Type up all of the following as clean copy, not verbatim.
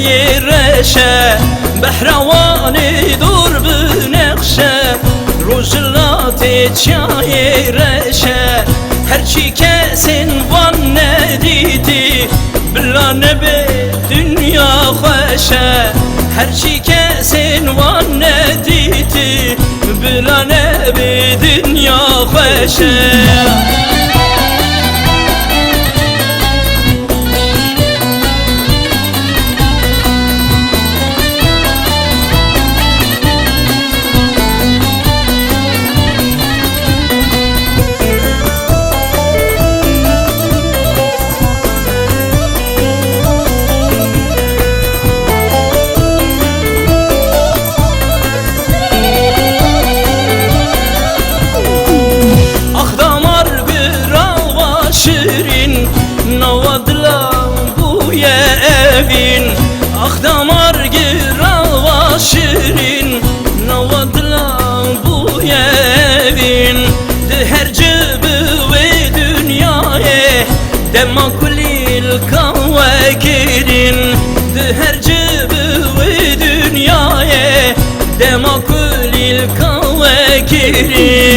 يرشى بحرواني دور بنقشة روجلاتي تشاي رشى هرشي كاسن وان نديتي بلا نبي دنيا خوشة هرشي كاسن وان نديتي بلا نبي دنيا خوشة evin ah damar gira şirin navadlan bu evin de her cebü ve dünyaya demakulil kavakirin de her cebü ve dünyaya demakulil kavakirin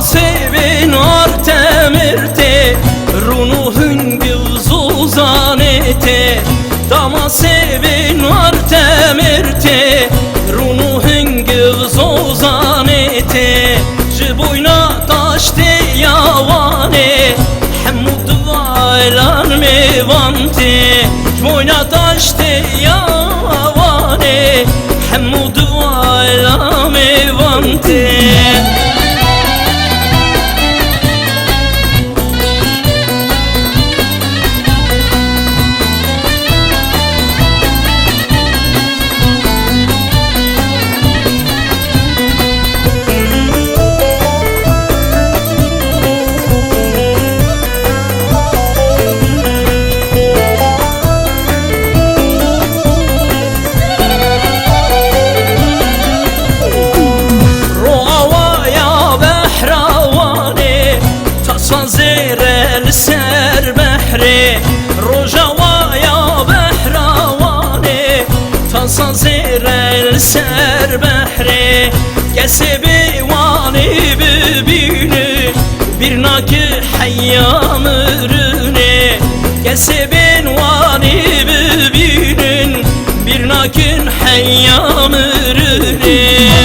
sevin artemirte runuhun güzuzanete dama sevin artemirte runuhun güzuzanete jiboyna taşte yavane hemud vaylan mevante jiboyna taşte yavane hemud vaylan mevante سر بحري رجوايا بحرواني تصازير السر بحري كسبي واني ببيني برناك حيا مرني كسبين واني ببيني برناك حيا مرني